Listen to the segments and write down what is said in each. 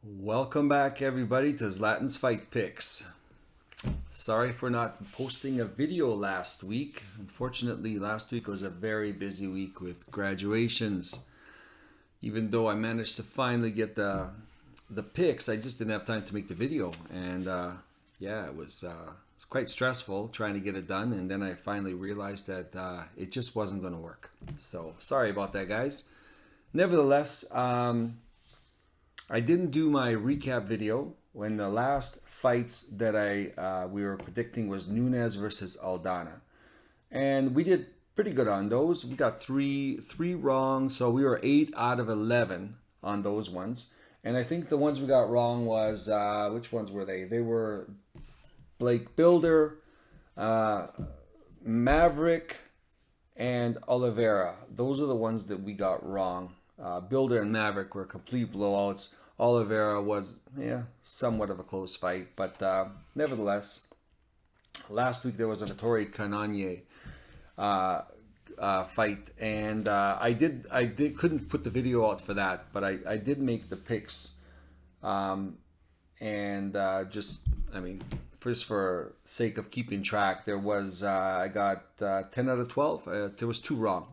Welcome back, everybody, to Zlatan's Fight Picks. Sorry for not posting a video last week. Unfortunately, last week was a very busy week with graduations. Even though I managed to finally get the picks, I just didn't have time to make the video. And it was quite stressful trying to get it done. And then I finally realized that it just wasn't going to work. So sorry about that, guys. Nevertheless, I didn't do my recap video when the last fights that we were predicting was Nunes versus Aldana, and we did pretty good on those. We got three wrong, so we were 8 out of 11 on those ones. And I think the ones we got wrong was which ones were they? They were Blake Builder, Maverick, and Oliveira. Those are the ones that we got wrong. Builder and Maverick were complete blowouts. Oliveira was, somewhat of a close fight, but nevertheless, last week there was a Topuria Kananye fight, and I couldn't put the video out for that, but I did make the picks, first for sake of keeping track, there was I got 10 out of 12. There was 2 wrong.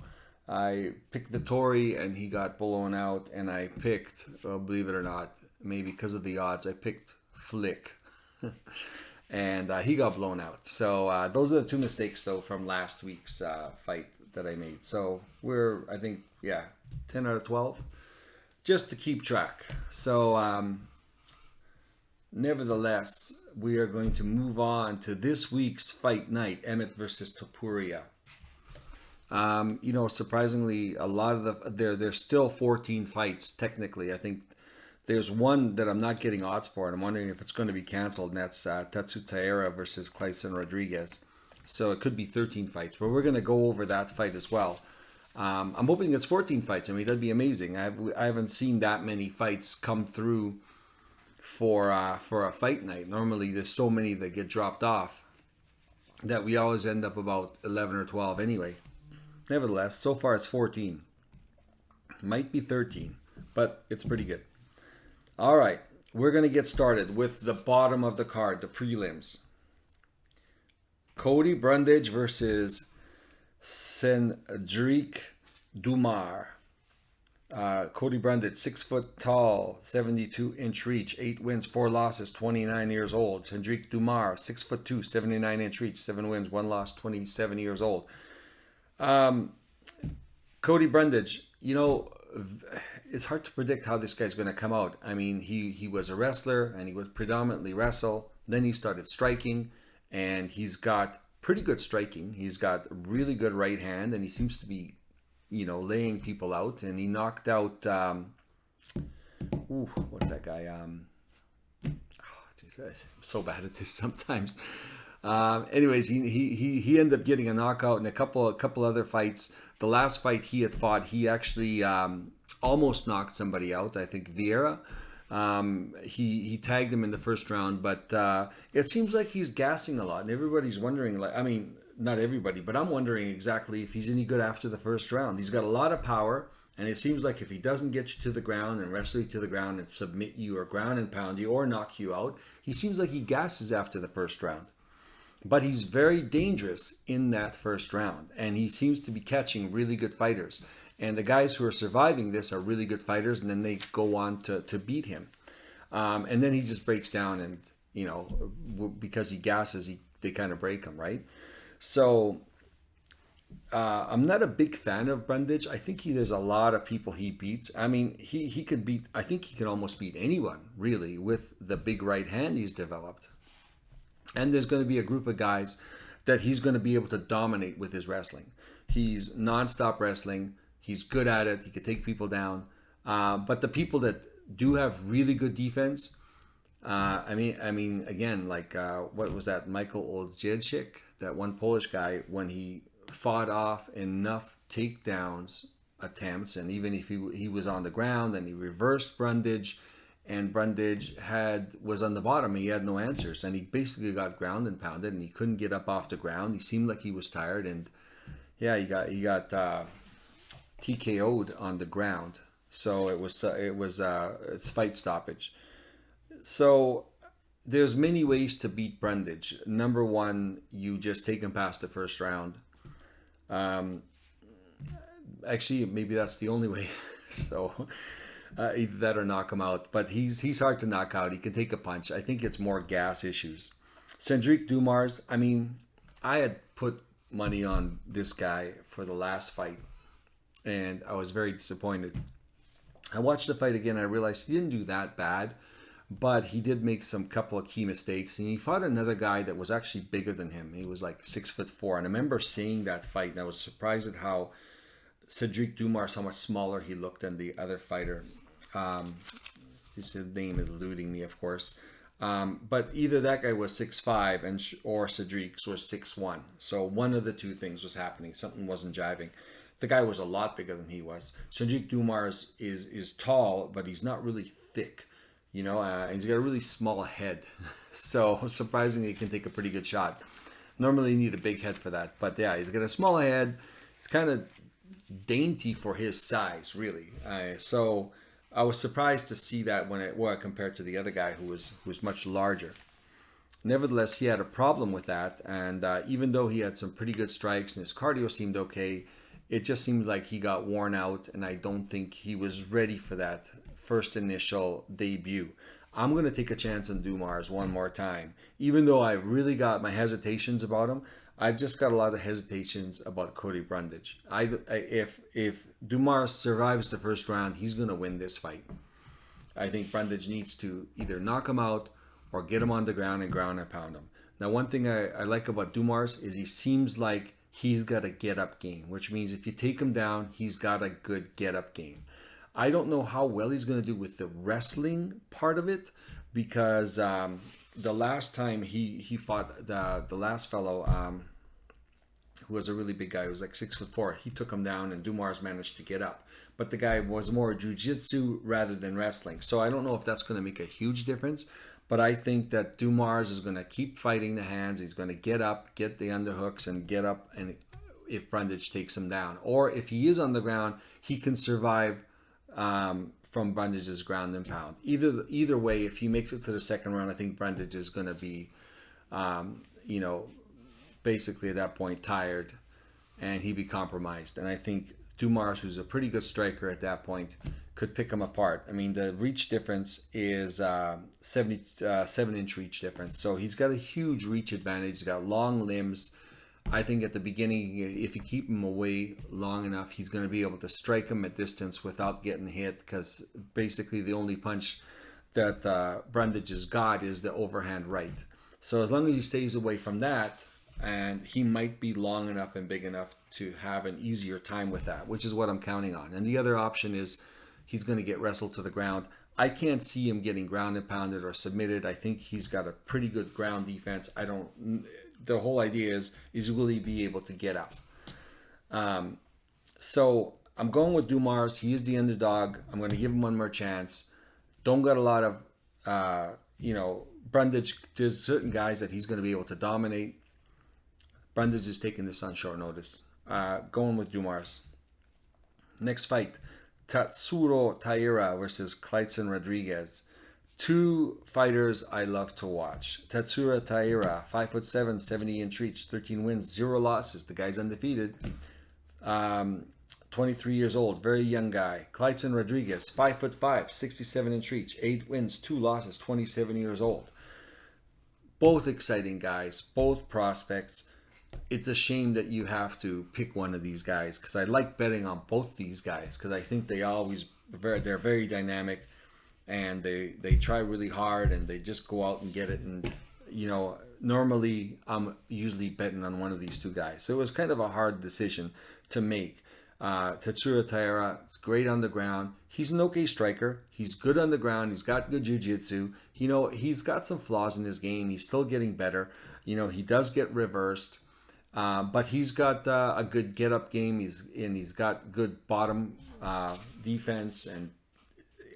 I picked the Tory and he got blown out, and I picked, believe it or not, maybe because of the odds, I picked Flick and he got blown out. So those are the 2 mistakes though from last week's fight that I made. So we're, I think, 10 out of 12 just to keep track. So nevertheless, we are going to move on to this week's fight night, Emmett versus Topuria. Surprisingly, a lot of there's still 14 fights technically. I think there's one that I'm not getting odds for, and I'm wondering if it's going to be canceled, and that's Tatsu Taira versus Clayson Rodriguez. So it could be 13 fights, but we're going to go over that fight as well. I'm hoping it's 14 fights. I mean, that'd be amazing. I haven't seen that many fights come through for a fight night. Normally, there's so many that get dropped off that we always end up about 11 or 12 anyway. Nevertheless, so far it's 14. Might be 13, but it's pretty good. All right, we're going to get started with the bottom of the card, the prelims. Cody Brundage versus Cedric Dumar. Cody Brundage, 6 foot tall, 72-inch reach, 8 wins, 4 losses, 29 years old. Cedric Dumar, 6 foot 2, 79-inch reach, 7 wins, 1 loss, 27 years old. Cody Brundage, it's hard to predict how this guy's going to come out. I mean, he was a wrestler and he would predominantly wrestle. Then he started striking, and he's got pretty good striking. He's got really good right hand, and he seems to be, laying people out. And he knocked out, what's that guy? I'm so bad at this sometimes. Anyways, he ended up getting a knockout in a couple other fights. The last fight he had fought, he actually almost knocked somebody out. I think Vieira. He tagged him in the first round, but it seems like he's gassing a lot, and everybody's wondering. Not everybody, but I'm wondering exactly if he's any good after the first round. He's got a lot of power, and it seems like if he doesn't get you to the ground and wrestle you to the ground and submit you or ground and pound you or knock you out, he seems like he gasses after the first round. But he's very dangerous in that first round, and he seems to be catching really good fighters. And the guys who are surviving this are really good fighters, and then they go on to beat him. And then he just breaks down, and, because he gasses, they kind of break him, right? So I'm not a big fan of Brundage. I think there's a lot of people he beats. I mean, he could beat, I think he can almost beat anyone, really, with the big right hand he's developed. And there's going to be a group of guys that he's going to be able to dominate with his wrestling. He's nonstop wrestling. He's good at it. He can take people down. But the people that do have really good defense, again, like what was that? Michael Oldziejczyk, that one Polish guy, when he fought off enough takedowns attempts, and even if he was on the ground and he reversed Brundage, and Brundage was on the bottom. He had no answers, and he basically got ground and pounded, and he couldn't get up off the ground. He seemed like he was tired, and he got TKO'd on the ground. So it's fight stoppage. So there's many ways to beat Brundage. Number one, you just take him past the first round. Um, Actually, maybe that's the only way. So either that or knock him out. But he's hard to knock out. He can take a punch. I think it's more gas issues. Cedric Dumars. I mean, I had put money on this guy for the last fight, and I was very disappointed. I watched the fight again. I realized he didn't do that bad, but he did make some couple of key mistakes. And he fought another guy that was actually bigger than him. He was like 6'4". And I remember seeing that fight, and I was surprised at how Cedric Dumars, how much smaller he looked than the other fighter. His name is eluding me, of course. But either that guy was 6'5", or Cedric's was 6'1". So one of the two things was happening. Something wasn't jiving. The guy was a lot bigger than he was. Cedric Dumars is tall, but he's not really thick. And he's got a really small head. So surprisingly, he can take a pretty good shot. Normally you need a big head for that. But yeah, he's got a small head. He's kind of dainty for his size, really. So I was surprised to see that when compared to the other guy who was much larger. Nevertheless, he had a problem with that, and even though he had some pretty good strikes and his cardio seemed okay, it just seemed like he got worn out, and I don't think he was ready for that first initial debut. I'm going to take a chance on Dumars one more time. Even though I really got my hesitations about him, I've just got a lot of hesitations about Cody Brundage. If Dumars survives the first round, he's going to win this fight. I think Brundage needs to either knock him out or get him on the ground and pound him. Now, one thing I like about Dumars is he seems like he's got a get-up game, which means if you take him down, he's got a good get-up game. I don't know how well he's going to do with the wrestling part of it, because the last time he fought the last fellow, who was a really big guy, who was like 6'4", he took him down, and Dumars managed to get up. But the guy was more jiu-jitsu rather than wrestling. So I don't know if that's going to make a huge difference, but I think that Dumars is going to keep fighting the hands. He's going to get up, get the underhooks, and get up, and if Brundage takes him down. Or if he is on the ground, he can survive from Brundage's ground and pound. Either way, if he makes it to the second round, I think Brundage is going to be, basically at that point tired, and he'd be compromised. And I think Dumars, who's a pretty good striker at that point, could pick him apart. I mean, the reach difference is 77-inch reach difference. So he's got a huge reach advantage. He's got long limbs. I think at the beginning, if you keep him away long enough, he's going to be able to strike him at distance without getting hit, because basically the only punch that Brundage has got is the overhand right. So as long as he stays away from that, and he might be long enough and big enough to have an easier time with that, which is what I'm counting on. And the other option is he's going to get wrestled to the ground. I can't see him getting ground and pounded or submitted. I think he's got a pretty good ground defense. The whole idea is will he be able to get up? So I'm going with Dumars. He is the underdog. I'm going to give him one more chance. Don't got a lot of, Brundage. There's certain guys that he's going to be able to dominate. Brundage is taking this on short notice. Going with Dumars. Next fight, Tatsuro Taira versus Kleidson Rodriguez. Two fighters I love to watch. Tatsuro Taira, 5'7", 70-inch reach, 13 wins, 0 losses. The guy's undefeated. 23 years old, very young guy. Kleidson Rodriguez, 5'5", 67-inch reach, 8 wins, 2 losses, 27 years old. Both exciting guys, both prospects. It's a shame that you have to pick one of these guys, because I like betting on both these guys, because I think they're very dynamic, and they try really hard, and they just go out and get it. And normally I'm usually betting on one of these two guys, so it was kind of a hard decision to make. Tatsuro Taira is great on the ground. He's an okay striker. He's good on the ground. He's got good jiu-jitsu. He's got some flaws in his game. He's still getting better. He does get reversed. But he's got a good get-up game. He's got good bottom defense. And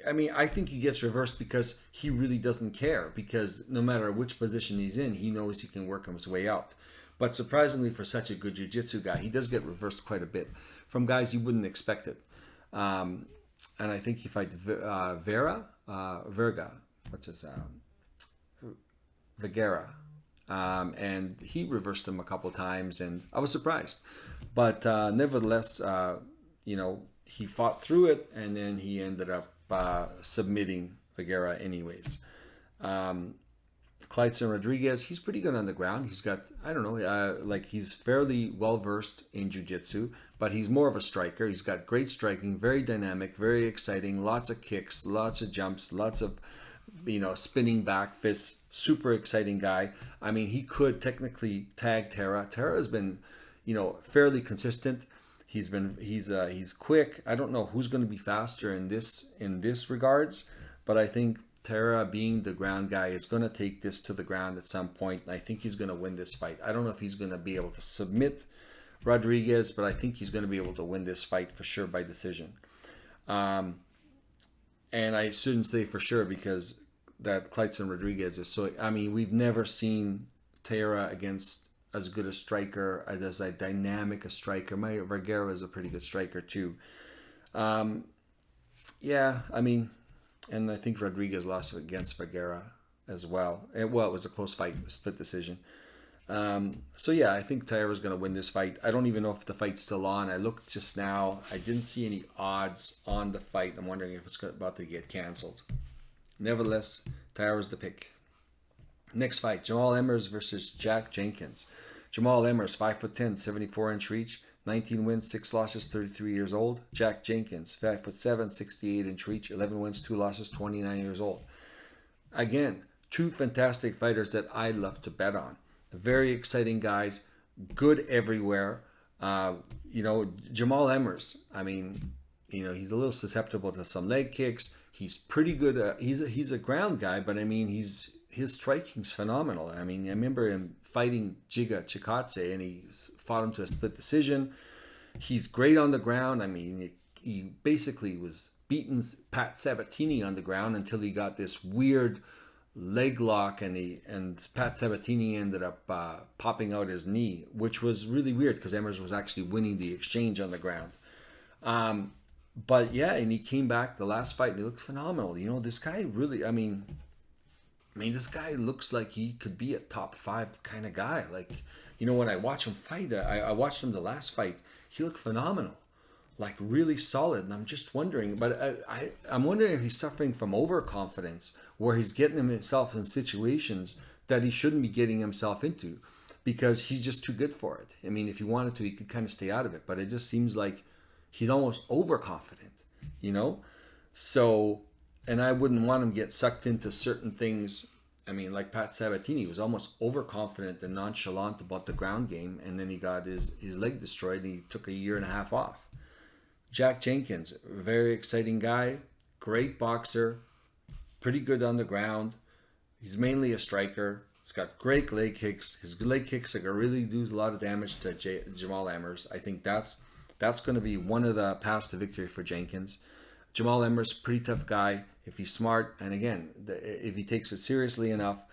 I think he gets reversed because he really doesn't care. Because no matter which position he's in, he knows he can work his way out. But surprisingly, for such a good jiu-jitsu guy, he does get reversed quite a bit from guys you wouldn't expect it. And I think he fights Verga. what's his Vergara, and he reversed him a couple times, and I was surprised. But nevertheless, he fought through it, and then he ended up submitting Vergara anyways. Kleidson Rodriguez, he's pretty good on the ground. He's got, I don't know, he's fairly well versed in jiu-jitsu, but he's more of a striker. He's got great striking, very dynamic, very exciting, lots of kicks, lots of jumps, lots of, spinning back fists, super exciting guy. I mean, he could technically tag Tara. Tara has been, fairly consistent. He's quick. I don't know who's going to be faster in this regards, but I think Tara, being the ground guy, is going to take this to the ground at some point. And I think he's going to win this fight. I don't know if he's going to be able to submit Rodriguez, but I think he's going to be able to win this fight for sure by decision. And I shouldn't say for sure because that Kleidson Rodriguez is so... I mean, we've never seen Tara against as good a striker, as a dynamic a striker. My Vergara is a pretty good striker too. Yeah, I mean... And I think Rodriguez lost against Vergara as well. It was a close fight, split decision. So yeah, I think Tara's going to win this fight. I don't even know if the fight's still on. I looked just now. I didn't see any odds on the fight. I'm wondering if it's about to get canceled. Nevertheless, Tara's the pick. Next fight, Jamal Emmers versus Jack Jenkins. Jamal Emmers, 5'10", 74-inch reach. 19 wins, 6 losses, 33 years old. Jack Jenkins, 5'7", 68-inch reach, 11 wins, 2 losses, 29 years old. Again, two fantastic fighters that I love to bet on. Very exciting guys, good everywhere. Jamal Emmers, I mean, he's a little susceptible to some leg kicks. He's pretty good. He's a ground guy, but I mean, his striking's phenomenal. I mean, I remember him fighting Giga Chikadze, and he fought him to a split decision. He's great on the ground. I mean, he basically was beating Pat Sabatini on the ground until he got this weird leg lock, and Pat Sabatini ended up popping out his knee, which was really weird because Emmers was actually winning the exchange on the ground. But yeah, and he came back the last fight and he looked phenomenal. This guy really, I mean, this guy looks like he could be a top 5 kind of guy. Like, when I watch him fight, I watched him the last fight. He looked phenomenal, like really solid. And I'm just wondering, but I'm wondering if he's suffering from overconfidence, where he's getting himself in situations that he shouldn't be getting himself into because he's just too good for it. I mean, if he wanted to, he could kind of stay out of it, but it just seems like he's almost overconfident, So, and I wouldn't want him to get sucked into certain things. I mean, like Pat Sabatini was almost overconfident and nonchalant about the ground game, and then he got his leg destroyed and he took a year and a half off. Jack Jenkins, very exciting guy, great boxer, pretty good on the ground. He's mainly a striker. He's got great leg kicks. His leg kicks are going to really do a lot of damage to Jamal Emmers. I think that's going to be one of the paths to victory for Jenkins. Jamal Emmers, pretty tough guy. If he's smart, and again, if he takes it seriously enough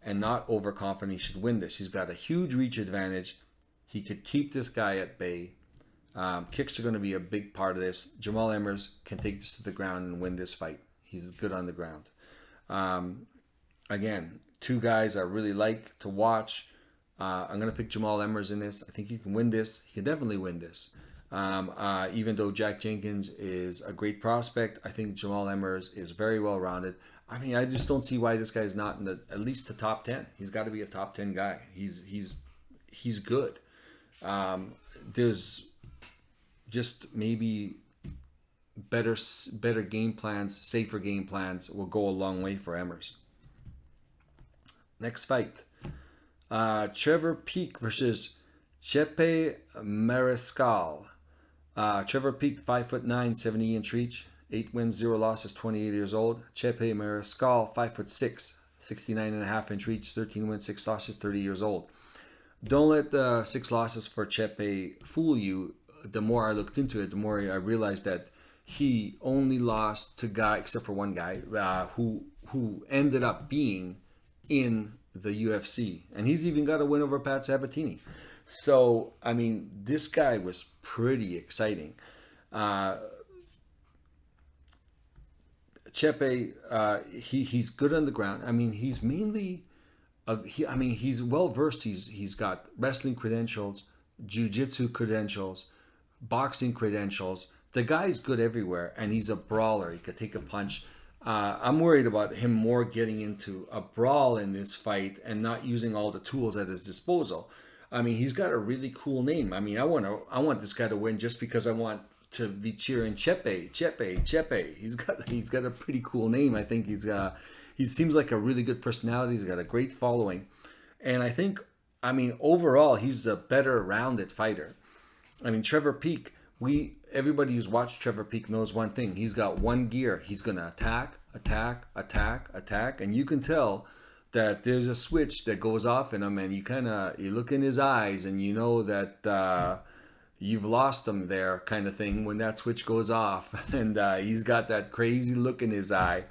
and not overconfident, he should win this. He's got a huge reach advantage. He could keep this guy at bay. Kicks are going to be a big part of this. Jamal Emmers can take this to the ground and win this fight. He's good on the ground. Again, two guys I really like to watch. I'm going to pick Jamal Emmers in this. I think he can win this. He can definitely win this. Even though Jack Jenkins is a great prospect, I think Jamal Emmers is very well rounded. I mean, I just don't see why this guy is not in at least the top 10. He's got to be a top 10 guy. He's good. There's just maybe better game plans, safer game plans will go a long way for Emmers. Next fight, Trevor Peek versus Chepe Mariscal. Trevor Peek, 5'9", 70-inch reach, 8 wins, 0 losses, 28 years old. Chepe Mariscal, 5'6", 69.5-inch reach, 13 wins, 6 losses, 30 years old. Don't let the 6 losses for Chepe fool you. The more I looked into it, the more I realized that he only lost to guy, except for one guy, who ended up being in the UFC. And he's even got a win over Pat Sabatini. So, I mean, this guy was pretty exciting. Chepe, he's good on the ground. I mean, he's mainly, he's well versed. He's got wrestling credentials, jiu-jitsu credentials, boxing credentials. The guy's good everywhere, and he's a brawler. He could take a punch. I'm worried about him more getting into a brawl in this fight and not using all the tools at his disposal. I mean, he's got a really cool name. I mean, I want this guy to win just because I want to be cheering Chepe, Chepe, Chepe. He's got a pretty cool name. I think he seems like a really good personality. He's got a great following, and I think, I mean, overall, he's the better rounded fighter. I mean, Trevor Peek, everybody who's watched Trevor Peek knows one thing. He's got one gear. He's gonna attack, attack, attack, attack, and you can tell that there's a switch that goes off in him, and you look in his eyes, and you know that you've lost him there, kind of thing, when that switch goes off, and he's got that crazy look in his eye,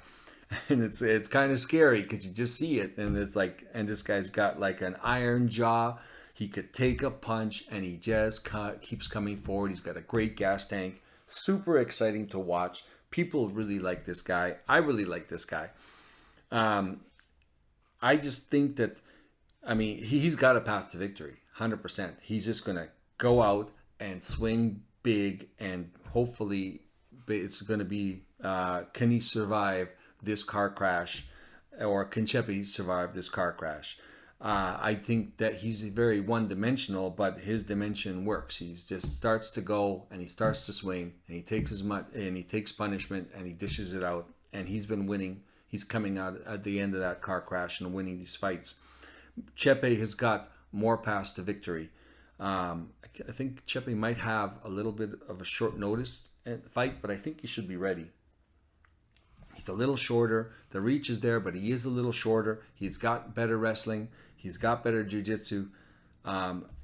and it's kind of scary because you just see it, and it's like, and this guy's got like an iron jaw. He could take a punch, and he just keeps coming forward. He's got a great gas tank. Super exciting to watch. People really like this guy. I really like this guy. I just think that, I mean, he's got a path to victory, 100%. He's just going to go out and swing big, and hopefully it's going to be, can he survive this car crash, or can Chepe survive this car crash? I think that he's very one-dimensional, but his dimension works. He just starts to go, and he starts to swing, and he takes and he takes punishment, and he dishes it out, and he's been winning. He's coming out at the end of that car crash and winning these fights. Chepe has got more paths to victory. I think Chepe might have a little bit of a short notice fight, but I think he should be ready. He's a little shorter. The reach is there, but he is a little shorter. He's got better wrestling. He's got better jiu-jitsu.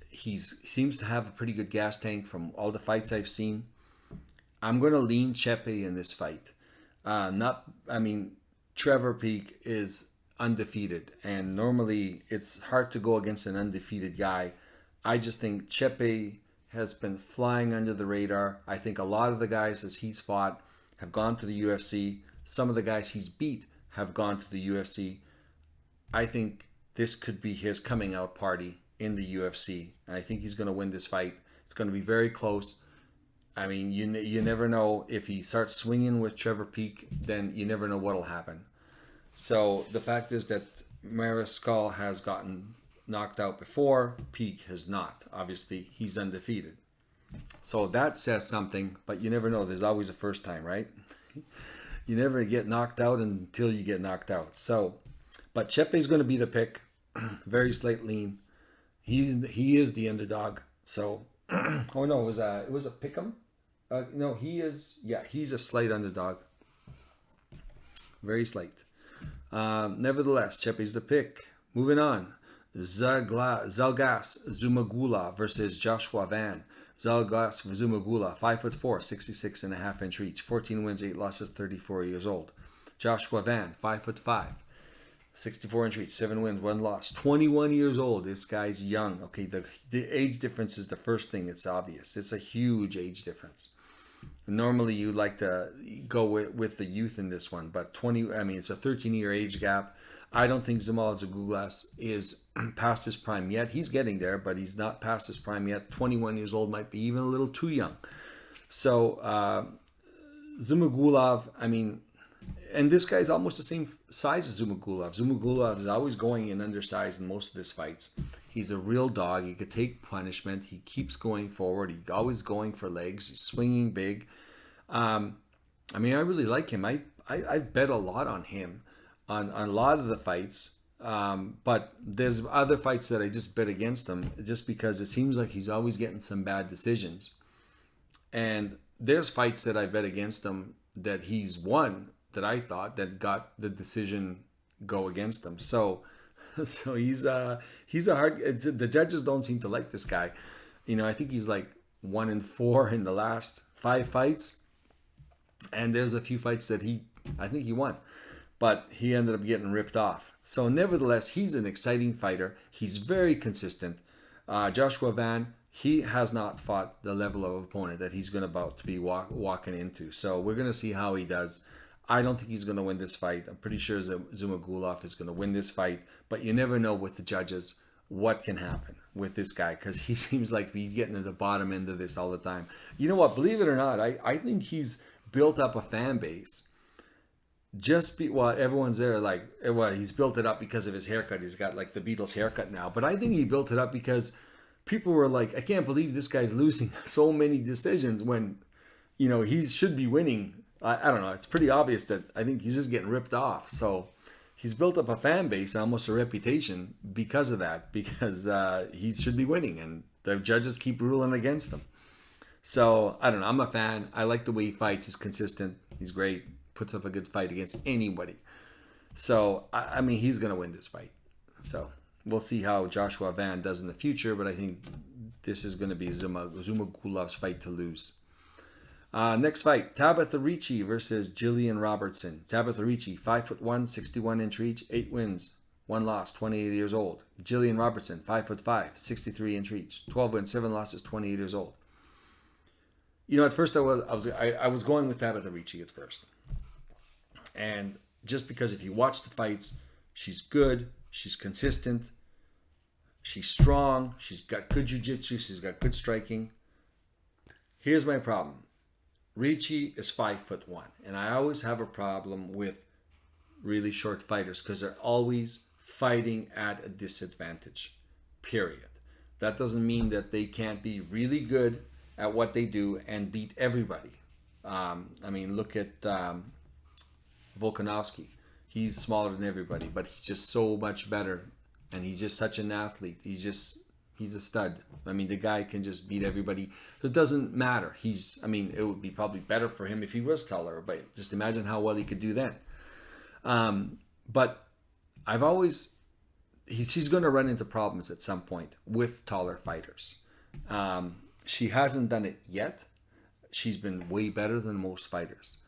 He seems to have a pretty good gas tank from all the fights I've seen. I'm going to lean Chepe in this fight. Trevor Peek is undefeated, and normally it's hard to go against an undefeated guy. I just think Chepe has been flying under the radar. I think a lot of the guys as he's fought have gone to the UFC. Some of the guys he's beat have gone to the UFC. I think this could be his coming out party in the UFC. And I think he's going to win this fight. It's going to be very close. I mean, you never know. If he starts swinging with Trevor Peek, then you never know what'll happen. So the fact is that Mariscal has gotten knocked out before. Peek has not. Obviously, he's undefeated. So that says something, but you never know. There's always a first time, right? You never get knocked out until you get knocked out. So, but Chepe's going to be the pick. Very slight lean. He is the underdog. So, oh no, it was a pick'em. No, he's a slight underdog. Very slight. Nevertheless, Chepe's the pick. Moving on. Zalgas Zumagula versus Joshua Van. Zalgas Zumagula, 5'4", 66.5-inch reach, 14 wins, 8 losses, 34 years old. Joshua Van, 5'5", 64-inch reach, 7 wins, 1 loss, 21 years old. This guy's young. Okay, the age difference is the first thing. It's obvious. It's a huge age difference. Normally, you like to go with the youth in this one, but it's a 13-year age gap. I don't think Zamal Zagoulas is past his prime yet. He's getting there, but he's not past his prime yet. 21 years old might be even a little too young. So, Zumagulov, and this guy's almost the same size as Zumagulov. Zumagulov is always going in undersized in most of his fights. He's a real dog. He could take punishment. He keeps going forward. He's always going for legs. He's swinging big. I really like him. I've bet a lot on him on a lot of the fights. But there's other fights that I just bet against him just because it seems like he's always getting some bad decisions. And there's fights that I bet against him that he's won that I thought that got the decision go against him. So he's a hard. The judges don't seem to like this guy. I think he's like 1-4 in the last 5 fights, and there's a few fights that I think he won, but he ended up getting ripped off. So nevertheless, he's an exciting fighter. He's very consistent. Joshua Van, he has not fought the level of opponent that he's about to be walking into. So we're going to see how he does. I don't think he's going to win this fight. I'm pretty sure Zumagulov is going to win this fight, but you never know with the judges what can happen with this guy, because he seems like he's getting to the bottom end of this all the time. You know what? Believe it or not, I think he's built up a fan base. While everyone's there, like, well, he's built it up because of his haircut. He's got like the Beatles haircut now, but I think he built it up because people were like, I can't believe this guy's losing so many decisions when, he should be winning. I don't know. It's pretty obvious that I think he's just getting ripped off. So he's built up a fan base, almost a reputation because of that, because he should be winning and the judges keep ruling against him. So I don't know. I'm a fan. I like the way he fights. He's consistent. He's great. Puts up a good fight against anybody. So, I mean, he's going to win this fight. So we'll see how Joshua Van does in the future, but I think this is going to be Zumagulov's fight to lose. Next fight, Tabitha Ricci versus Jillian Robertson. Tabitha Ricci, 5'1", 61-inch reach, 8 wins, 1 loss, 28 years old. Jillian Robertson, 5'5", 63-inch reach, 12 wins, 7 losses, 28 years old. At first I was going with Tabitha Ricci at first. And just because if you watch the fights, she's good, she's consistent, she's strong, she's got good jiu-jitsu, she's got good striking. Here's my problem. Ricci is 5'1", and I always have a problem with really short fighters because they're always fighting at a disadvantage, period. That doesn't mean that they can't be really good at what they do and beat everybody. Look at Volkanovski. He's smaller than everybody, but he's just so much better, and he's just such an athlete. He's a stud. The guy can just beat everybody. So it doesn't matter. It would be probably better for him if he was taller, but just imagine how well he could do then. But she's going to run into problems at some point with taller fighters. She hasn't done it yet. She's been way better than most fighters.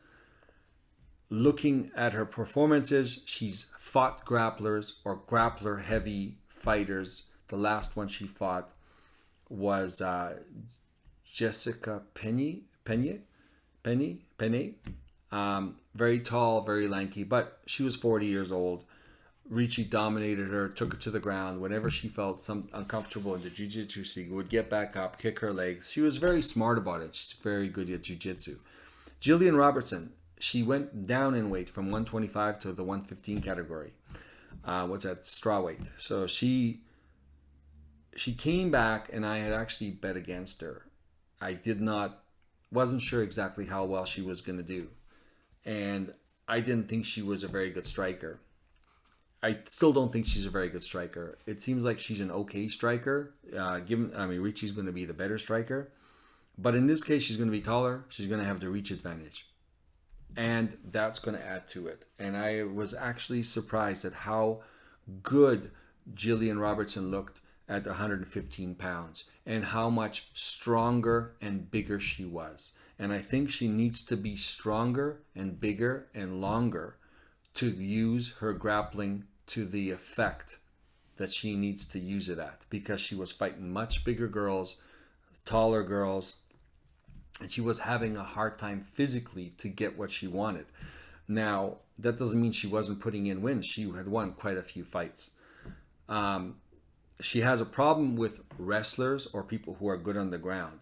Looking at her performances, she's fought grapplers or grappler-heavy fighters. The last one she fought was Jessica Penne. Very tall, very lanky, but she was 40 years old. Ricci dominated her, took her to the ground. Whenever she felt uncomfortable in the jiu-jitsu, she would get back up, kick her legs. She was very smart about it. She's very good at jiu-jitsu. Jillian Robertson, she went down in weight from 125 to the 115 category. What's that? Strawweight. So she came back, and I had actually bet against her. Wasn't sure exactly how well she was going to do. And I didn't think she was a very good striker. I still don't think she's a very good striker. It seems like she's an okay striker. Ricci's going to be the better striker. But in this case, she's going to be taller. She's going to have the reach advantage. And that's going to add to it. And I was actually surprised at how good Jillian Robertson looked at 115 pounds and how much stronger and bigger she was. And I think she needs to be stronger and bigger and longer to use her grappling to the effect that she needs to use it at, because she was fighting much bigger girls, taller girls, and she was having a hard time physically to get what she wanted. Now, that doesn't mean she wasn't putting in wins. She had won quite a few fights. She has a problem with wrestlers or people who are good on the ground.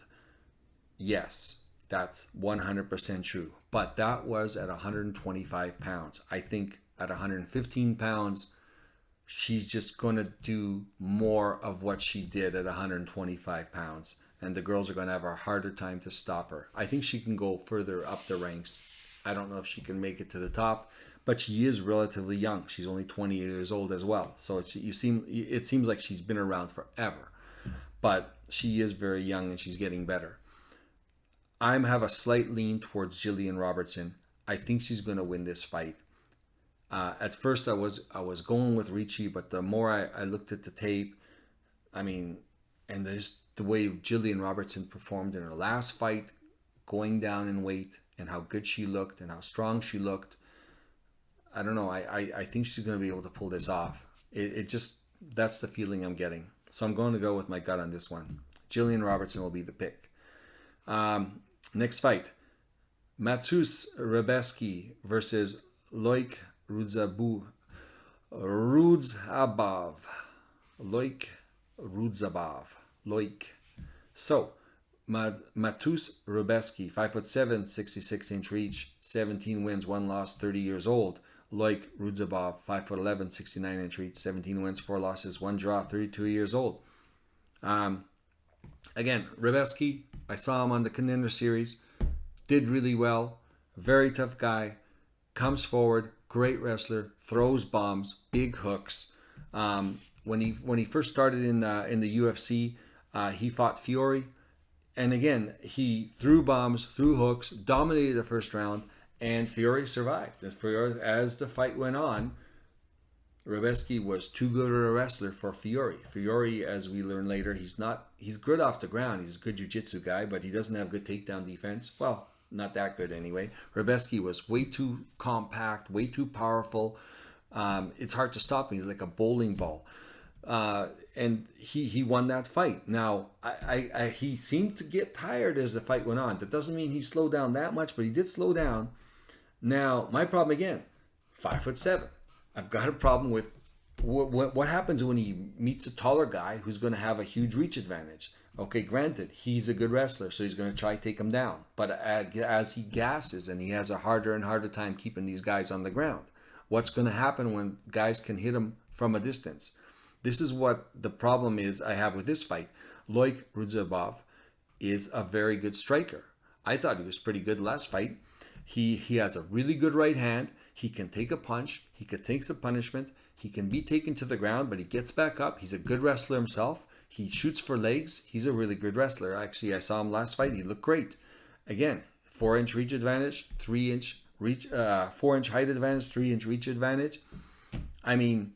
Yes, that's 100% true. But that was at 125 pounds. I think at 115 pounds, she's just going to do more of what she did at 125 pounds. And the girls are going to have a harder time to stop her. I think she can go further up the ranks. I don't know if she can make it to the top, but she is relatively young. She's only 20 years old as well. So it seems like she's been around forever. But she is very young and she's getting better. I have a slight lean towards Jillian Robertson. I think she's going to win this fight. At first, I was going with Ricci, but the more I looked at the tape, and there's the way Jillian Robertson performed in her last fight, going down in weight, and how good she looked and how strong she looked. I don't know. I think she's going to be able to pull this off. That's the feeling I'm getting. So I'm going to go with my gut on this one. Jillian Robertson will be the pick. Next fight. Matsus Rebeski versus Loik Rudzhabov. Loik Rudzhabov. Loik. So, Matus Rubeski, 5'7", 66-inch reach, 17 wins, 1 loss, 30 years old. Loik Rudzhabov, 5'11", 69-inch reach, 17 wins, 4 losses, 1 draw, 32 years old. Again, Rubeski, I saw him on the Contender Series, did really well, very tough guy, comes forward, great wrestler, throws bombs, big hooks. When he first started in the UFC, he fought Fiore. And again, he threw bombs, threw hooks, dominated the first round, and Fiore survived. As the fight went on, Rubeski was too good a wrestler for Fiore. Fiore, as we learn later, he's good off the ground. He's a good jiu-jitsu guy, but he doesn't have good takedown defense. Well, not that good anyway. Rubeski was way too compact, way too powerful. It's hard to stop him. He's like a bowling ball. And he won that fight. Now, he seemed to get tired as the fight went on. That doesn't mean he slowed down that much, but he did slow down. Now, my problem again, 5'7". I've got a problem with what happens when he meets a taller guy who's going to have a huge reach advantage. Okay, granted, he's a good wrestler, so he's going to try to take him down. But as he gasses and he has a harder and harder time keeping these guys on the ground, what's going to happen when guys can hit him from a distance? This is what the problem is I have with this fight. Loik Rudzhabov is a very good striker. I thought he was pretty good last fight. He has a really good right hand. He can take a punch. He can take some punishment. He can be taken to the ground, but he gets back up. He's a good wrestler himself. He shoots for legs. He's a really good wrestler. Actually, I saw him last fight. He looked great. Again, 4-inch reach advantage, 3-inch reach, 4-inch height advantage, 3-inch reach advantage. I mean,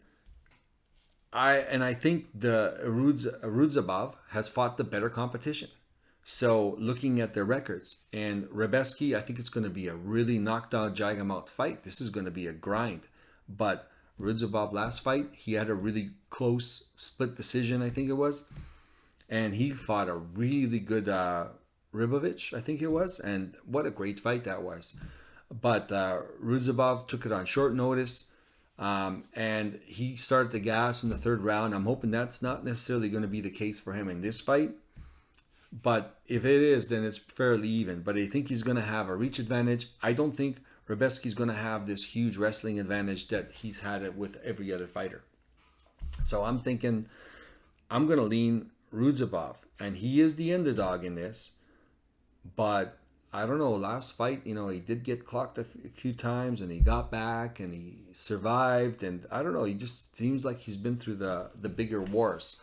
I think the Rudzhabov has fought the better competition. So looking at their records, and Rubeski, I think it's going to be a really knockdown, drag him out fight. This is going to be a grind. But Rudzhabov last fight, he had a really close split decision, I think it was. And he fought a really good Ribovich, I think it was. And what a great fight that was. But Rudzhabov took it on short notice. And he started the gas in the third round. I'm hoping that's not necessarily going to be the case for him in this fight. But if it is, then it's fairly even. But I think he's going to have a reach advantage. I don't think Rubeski's going to have this huge wrestling advantage that he's had it with every other fighter. So I'm thinking I'm going to lean Rudzhabov. And he is the underdog in this. But I don't know, last fight, he did get clocked a few times and he got back and he survived. And I don't know, he just seems like he's been through the bigger wars.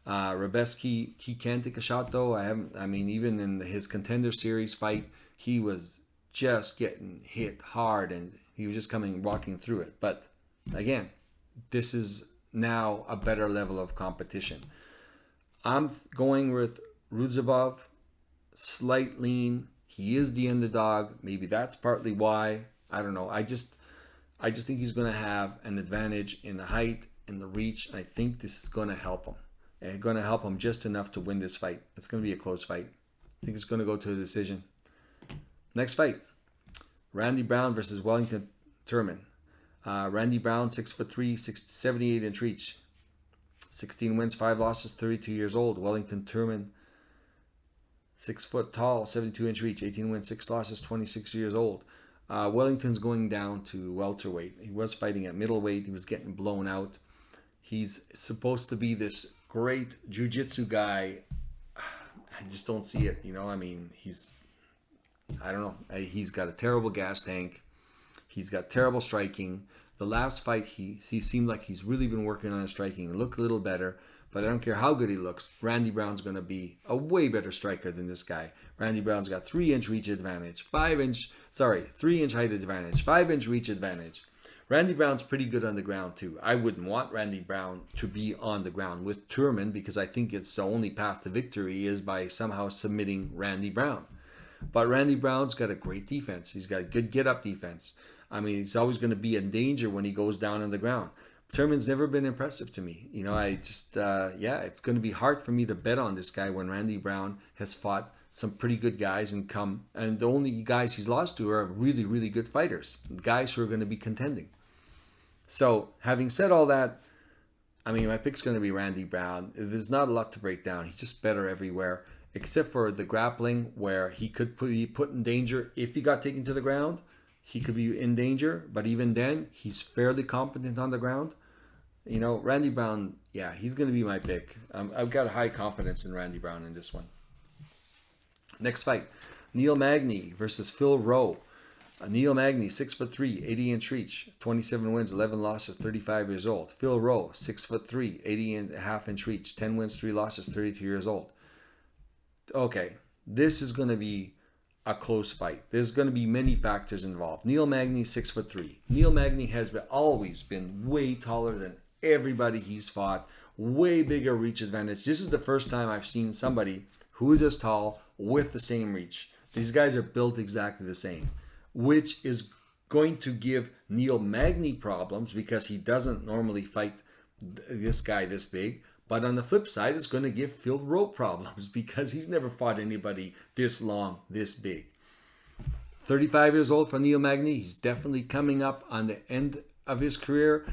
Rubeski, he can take a shot though. Even in his Contender Series fight, he was just getting hit hard and he was just walking through it. But again, this is now a better level of competition. I'm going with Rudzhabov, slight lean. He is the underdog. Maybe that's partly why. I don't know. I just think he's going to have an advantage in the height and the reach. I think this is going to help him. It's going to help him just enough to win this fight. It's going to be a close fight. I think it's going to go to a decision. Next fight, Randy Brown versus Wellington Turman. Randy Brown, 6'3", 78-inch reach, 16 wins, 5 losses, 32 years old. Wellington Turman, 6 foot tall, 72-inch reach, 18 wins, 6 losses, 26 years old. Wellington's going down to welterweight. He was fighting at middleweight. He was getting blown out. He's supposed to be this great jiu-jitsu guy. I just don't see it. I don't know. He's got a terrible gas tank. He's got terrible striking. The last fight, he seemed like he's really been working on his striking. He looked a little better, but I don't care how good he looks. Randy Brown's going to be a way better striker than this guy. Randy Brown's got 3-inch reach advantage, 3-inch height advantage, 5-inch reach advantage. Randy Brown's pretty good on the ground too. I wouldn't want Randy Brown to be on the ground with Turman because I think it's the only path to victory is by somehow submitting Randy Brown. But Randy Brown's got a great defense. He's got good get-up defense. He's always going to be in danger when he goes down on the ground. Turman's never been impressive to me. It's going to be hard for me to bet on this guy when Randy Brown has fought some pretty good guys and the only guys he's lost to are really, really good fighters, guys who are going to be contending. So having said all that, I mean, my pick's going to be Randy Brown. There's not a lot to break down. He's just better everywhere, except for the grappling, where he could be put in danger if he got taken to the ground. He could be in danger, but even then, he's fairly competent on the ground. You know, Randy Brown, yeah, he's going to be my pick. I've got high confidence in Randy Brown in this one. Next fight, Neil Magny versus Phil Rowe. Neil Magny, 6'3", 80-inch reach, 27 wins, 11 losses, 35 years old. Phil Rowe, 6'3", 80.5-inch reach, 10 wins, 3 losses, 32 years old. Okay, this is going to be a close fight. There's going to be many factors involved. Neil Magny, 6'3". Neil Magny has always been way taller than everybody he's fought, way bigger reach advantage. This is the first time I've seen somebody who is as tall with the same reach. These guys are built exactly the same, which is going to give Neil Magny problems because he doesn't normally fight this guy this big. But on the flip side, it's going to give Phil Rowe problems because he's never fought anybody this long, this big. 35 years old for Neil Magny. He's definitely coming up on the end of his career.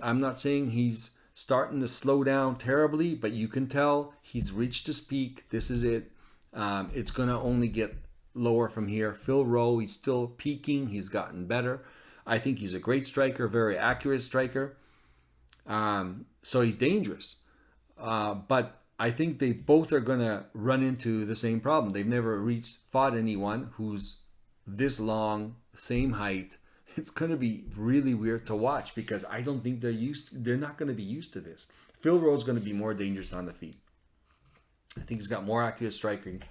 I'm not saying he's starting to slow down terribly, but you can tell he's reached his peak. This is it. It's going to only get lower from here. Phil Rowe, he's still peaking. He's gotten better. I think he's a great striker, very accurate striker. So he's dangerous. But I think they both are going to run into the same problem. They've never fought anyone who's this long, same height. It's going to be really weird to watch because I don't think they're not going to be used to this. Phil Rowe's going to be more dangerous on the feet. I think he's got more accurate striking.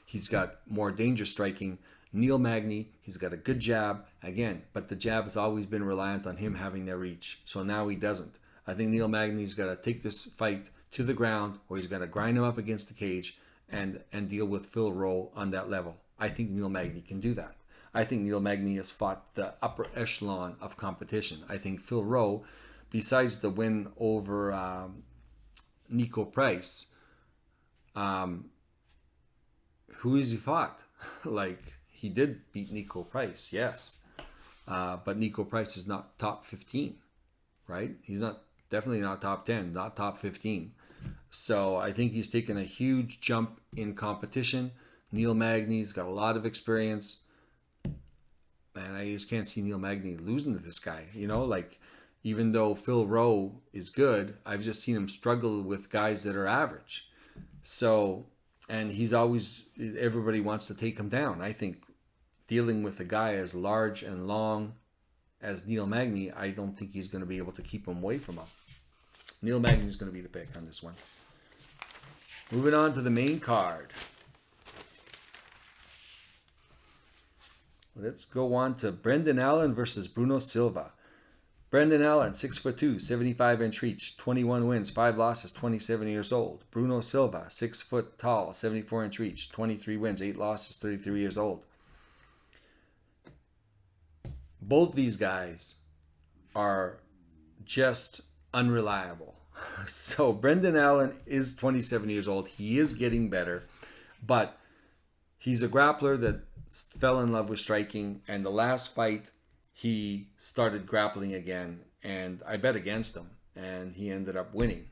He's got more dangerous striking. Neil Magny, he's got a good jab. Again, but the jab has always been reliant on him having their reach. So now he doesn't. I think Neil Magny's got to take this fight to the ground, or he's got to grind him up against the cage and deal with Phil Rowe on that level. I think Neil Magny can do that. I think Neil Magny has fought the upper echelon of competition. I think Phil Rowe, besides the win over Nico Price, who has he fought? Like, he did beat Nico Price, yes. But Nico Price is not top 15, right? He's definitely not top 10, not top 15. So I think he's taken a huge jump in competition. Neil Magny's got a lot of experience. And I just can't see Neil Magny losing to this guy. You know, like, even though Phil Rowe is good, I've just seen him struggle with guys that are average. So, and everybody wants to take him down. I think dealing with a guy as large and long as Neil Magny, I don't think he's going to be able to keep him away from him. Neil Magny is going to be the pick on this one. Moving on to the main card. Let's go on to Brendan Allen versus Bruno Silva. Brendan Allen, 6'2", 75-inch reach, 21 wins, 5 losses, 27 years old. Bruno Silva, 6 foot tall, 74-inch reach, 23 wins, 8 losses, 33 years old. Both these guys are just unreliable. So Brendan Allen is 27 years old. He is getting better, but he's a grappler that fell in love with striking, and the last fight he started grappling again, and I bet against him, and he ended up winning.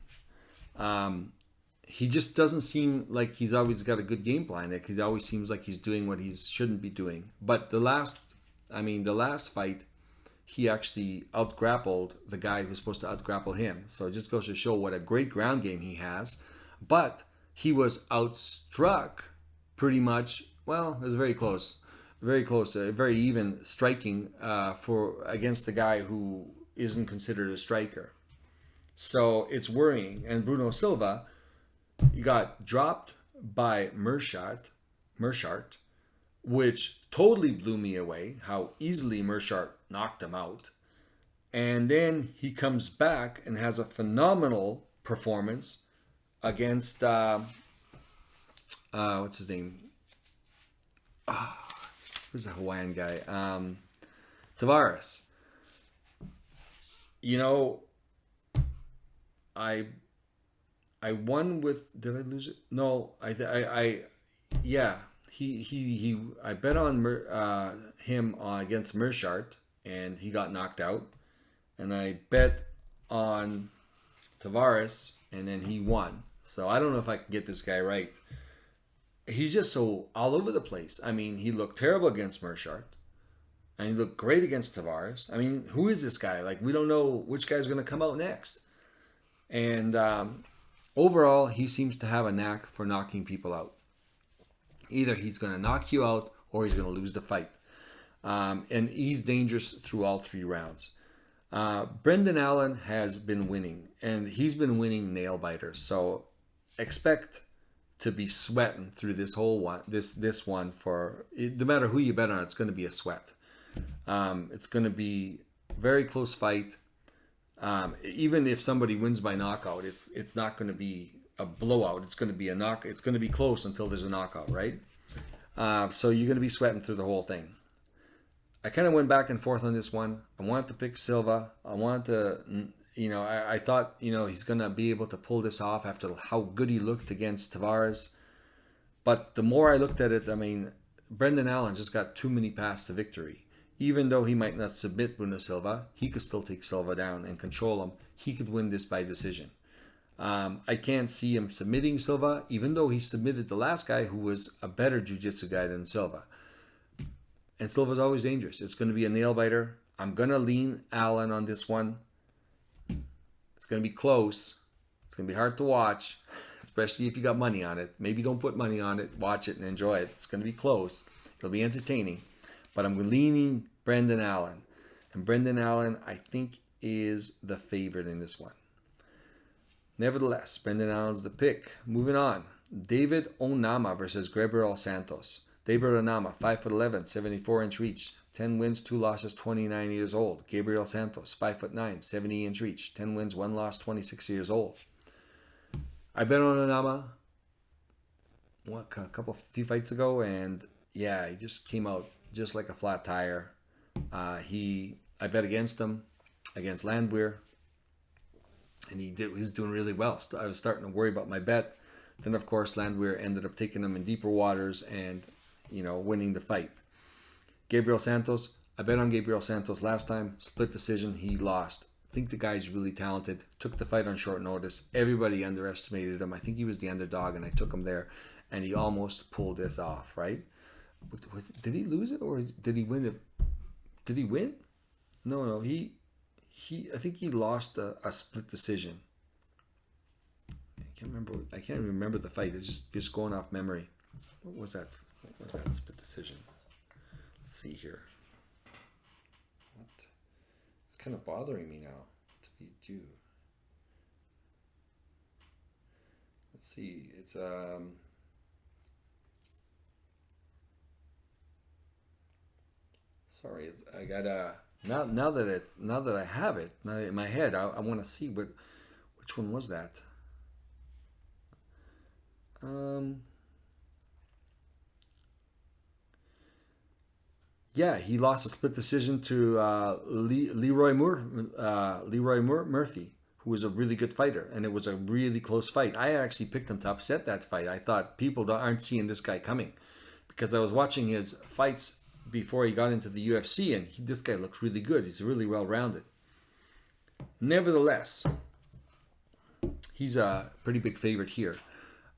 He just doesn't seem like he's always got a good game plan. Like, he always seems like he's doing what he shouldn't be doing. But the last fight, he actually out-grappled the guy who was supposed to out-grapple him. So it just goes to show what a great ground game he has. But he was outstruck pretty much. Well, it was very close, very even striking against the guy who isn't considered a striker. So it's worrying. And Bruno Silva, he got dropped by Mershart, which totally blew me away, how easily Mershart knocked him out. And then he comes back and has a phenomenal performance against, what's his name? Who's the Hawaiian guy? Tavares. You know, I won with. Did I lose it? No, yeah, he I bet on him against Mershart, and he got knocked out. And I bet on Tavares, and then he won. So I don't know if I can get this guy right. He's just so all over the place. I mean, he looked terrible against Mershart, and he looked great against Tavares. I mean, who is this guy? Like, we don't know which guy's going to come out next. And overall, he seems to have a knack for knocking people out. Either he's going to knock you out or he's going to lose the fight. And he's dangerous through all 3 rounds. Brendan Allen has been winning, and he's been winning nail biters. So expect to be sweating through this whole one. This one, for no matter who you bet on, it's going to be a sweat. It's going to be very close fight. Even if somebody wins by knockout, it's not going to be a blowout. It's going to be a knock. It's going to be close until there's a knockout, right? So you're going to be sweating through the whole thing. I kind of went back and forth on this one. I wanted to pick Silva. I wanted to, I thought, he's going to be able to pull this off after how good he looked against Tavares. But the more I looked at it, I mean, Brendan Allen just got too many paths to victory. Even though he might not submit Bruno Silva, he could still take Silva down and control him. He could win this by decision. I can't see him submitting Silva, even though he submitted the last guy who was a better jiu-jitsu guy than Silva. And Silva's always dangerous. It's going to be a nail biter. I'm going to lean Allen on this one. It's going to be close. It's going to be hard to watch, especially if you got money on it. Maybe don't put money on it. Watch it and enjoy it. It's going to be close. It'll be entertaining. But I'm leaning Brendan Allen. And Brendan Allen, I think, is the favorite in this one. Nevertheless, Brendan Allen's the pick. Moving on. David Onama versus Gabriel Santos. David Onama, 5'11", 74-inch reach, 10 wins, 2 losses, 29 years old. Gabriel Santos, 5'9", 70-inch reach, 10 wins, 1 loss, 26 years old. I bet on Onama a few fights ago, and yeah, he just came out just like a flat tire. I bet against him, against Landwehr, and he's doing really well. I was starting to worry about my bet. Then, of course, Landwehr ended up taking him in deeper waters and winning the fight. Gabriel Santos, I bet on Gabriel Santos last time. Split decision, he lost. I think the guy's really talented. Took the fight on short notice. Everybody underestimated him. I think he was the underdog, and I took him there, and he almost pulled this off, right? Did he lose it, or did he win it? Did he win? No. I think he lost a split decision. I can't remember the fight. It's just going off memory. What was that split decision? Let's see here. What? It's kind of bothering me now to be due. Let's see. It's sorry. I got now that I have it now in my head. I want to see which one was that. Yeah, he lost a split decision to Leroy Murphy, who was a really good fighter, and it was a really close fight. I actually picked him to upset that fight. I thought people aren't seeing this guy coming, because I was watching his fights before he got into the UFC, and this guy looks really good. He's really well-rounded. Nevertheless, he's a pretty big favorite here.